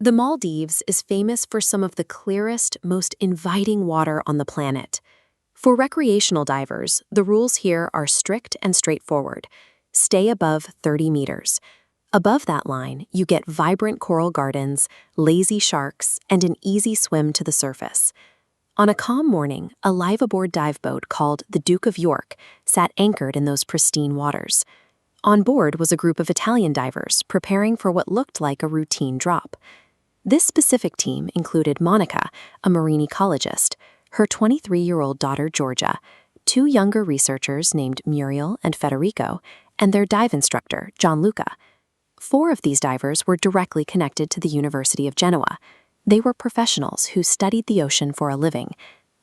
The Maldives is famous for some of the clearest, most inviting water on the planet. For recreational divers, the rules here are strict and straightforward. Stay above 30 meters. Above that line, you get vibrant coral gardens, lazy sharks, and an easy swim to the surface. On a calm morning, a live-aboard dive boat called the Duke of York sat anchored in those pristine waters. On board was a group of Italian divers preparing for what looked like a routine drop. This specific team included Monica, a marine ecologist, her 23-year-old daughter Georgia, two younger researchers named Muriel and Federico, and their dive instructor, Gianluca. Four of these divers were directly connected to the University of Genoa. They were professionals who studied the ocean for a living.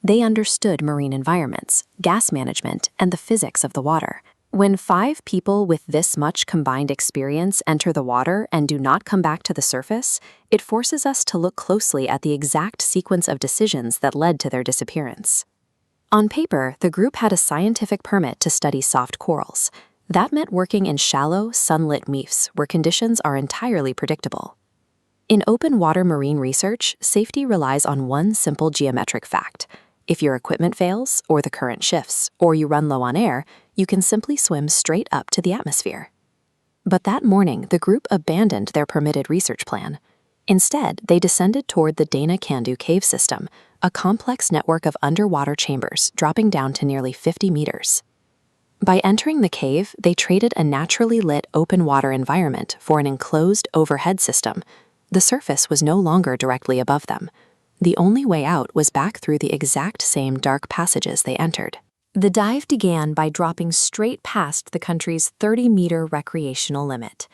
They understood marine environments, gas management, and the physics of the water. When 5 people with this much combined experience enter the water and do not come back to the surface, it forces us to look closely at the exact sequence of decisions that led to their disappearance. On paper, the group had a scientific permit to study soft corals. That meant working in shallow, sunlit reefs where conditions are entirely predictable. In open water marine research, safety relies on one simple geometric fact. If your equipment fails, or the current shifts, or you run low on air, you can simply swim straight up to the atmosphere. But that morning, the group abandoned their permitted research plan. Instead, they descended toward the Dana Candu cave system, a complex network of underwater chambers dropping down to nearly 50 meters. By entering the cave, they traded a naturally lit open water environment for an enclosed overhead system. The surface was no longer directly above them. The only way out was back through the exact same dark passages they entered. The dive began by dropping straight past the country's 30-meter recreational limit.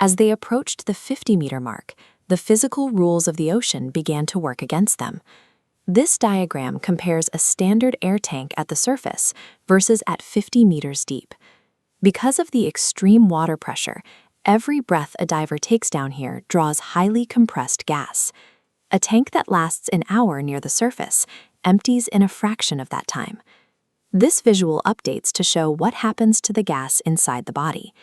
As they approached the 50-meter mark, the physical rules of the ocean began to work against them. This diagram compares a standard air tank at the surface versus at 50 meters deep. Because of the extreme water pressure, every breath a diver takes down here draws highly compressed gas. A tank that lasts an hour near the surface empties in a fraction of that time. This visual updates to show what happens to the gas inside the body.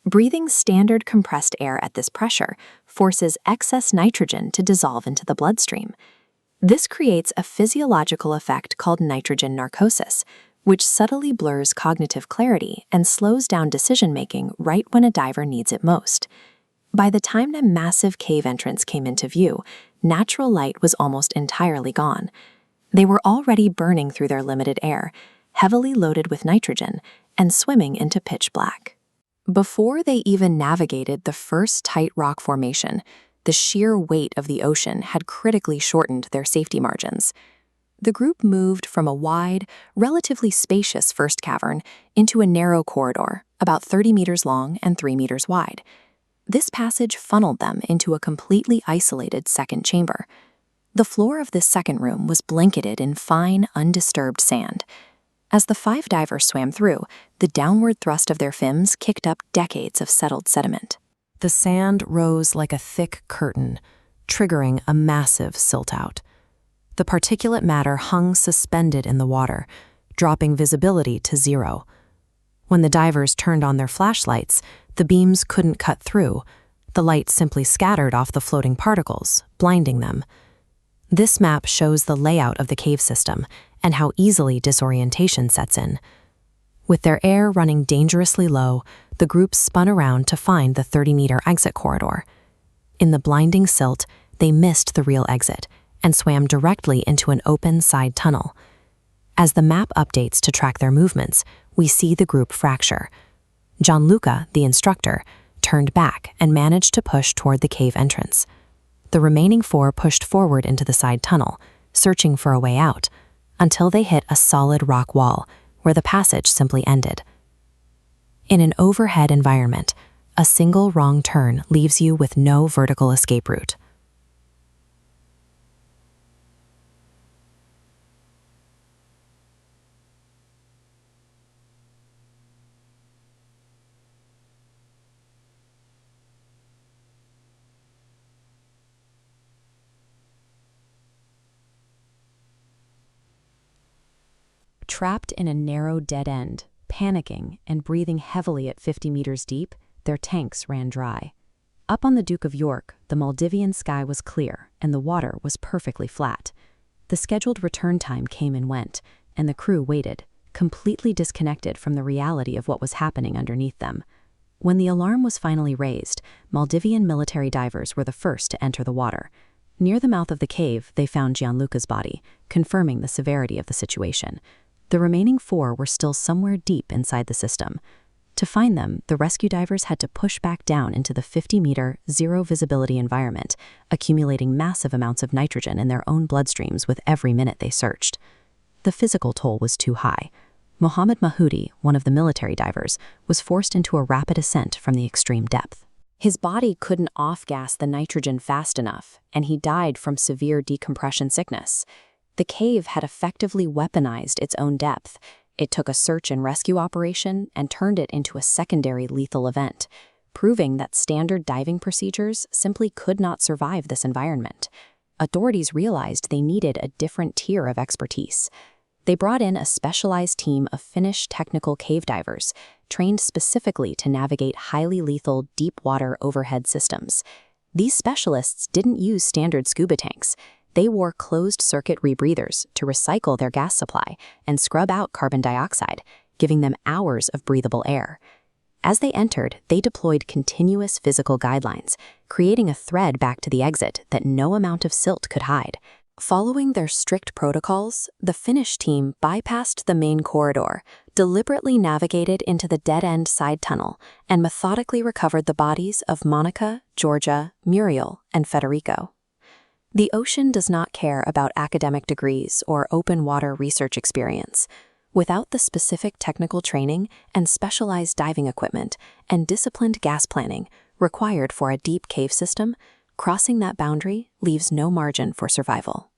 Breathing standard compressed air at this pressure forces excess nitrogen to dissolve into the bloodstream. This creates a physiological effect called nitrogen narcosis, which subtly blurs cognitive clarity and slows down decision-making right when a diver needs it most. By the time the massive cave entrance came into view, natural light was almost entirely gone. They were already burning through their limited air, heavily loaded with nitrogen, and swimming into pitch black. Before they even navigated the first tight rock formation, the sheer weight of the ocean had critically shortened their safety margins. The group moved from a wide, relatively spacious first cavern into a narrow corridor, about 30 meters long and 3 meters wide. This passage funneled them into a completely isolated second chamber. The floor of this second room was blanketed in fine, undisturbed sand. As the 5 divers swam through, the downward thrust of their fins kicked up decades of settled sediment. The sand rose like a thick curtain, triggering a massive silt-out. The particulate matter hung suspended in the water, dropping visibility to 0. When the divers turned on their flashlights, the beams couldn't cut through. The light simply scattered off the floating particles, blinding them. This map shows the layout of the cave system and how easily disorientation sets in. With their air running dangerously low, the group spun around to find the 30-meter exit corridor. In the blinding silt, they missed the real exit and swam directly into an open side tunnel. As the map updates to track their movements, we see the group fracture. Gianluca, the instructor, turned back and managed to push toward the cave entrance. The remaining 4 pushed forward into the side tunnel, searching for a way out, until they hit a solid rock wall, where the passage simply ended. In an overhead environment, a single wrong turn leaves you with no vertical escape route. Trapped in a narrow dead end, panicking and breathing heavily at 50 meters deep, their tanks ran dry. Up on the Duke of York, the Maldivian sky was clear and the water was perfectly flat. The scheduled return time came and went, and the crew waited, completely disconnected from the reality of what was happening underneath them. When the alarm was finally raised, Maldivian military divers were the first to enter the water. Near the mouth of the cave, they found Gianluca's body, confirming the severity of the situation. The remaining 4 were still somewhere deep inside the system. To find them, the rescue divers had to push back down into the 50-meter, zero-visibility environment, accumulating massive amounts of nitrogen in their own bloodstreams with every minute they searched. The physical toll was too high. Mohammed Mahoudi, one of the military divers, was forced into a rapid ascent from the extreme depth. His body couldn't off-gas the nitrogen fast enough, and he died from severe decompression sickness. The cave had effectively weaponized its own depth. It took a search and rescue operation and turned it into a secondary lethal event, proving that standard diving procedures simply could not survive this environment. Authorities realized they needed a different tier of expertise. They brought in a specialized team of Finnish technical cave divers, trained specifically to navigate highly lethal deep-water overhead systems. These specialists didn't use standard scuba tanks. They wore closed-circuit rebreathers to recycle their gas supply and scrub out carbon dioxide, giving them hours of breathable air. As they entered, they deployed continuous physical guidelines, creating a thread back to the exit that no amount of silt could hide. Following their strict protocols, the Finnish team bypassed the main corridor, deliberately navigated into the dead-end side tunnel, and methodically recovered the bodies of Monica, Georgia, Muriel, and Federico. The ocean does not care about academic degrees or open-water research experience. Without the specific technical training and specialized diving equipment and disciplined gas planning required for a deep cave system, crossing that boundary leaves no margin for survival.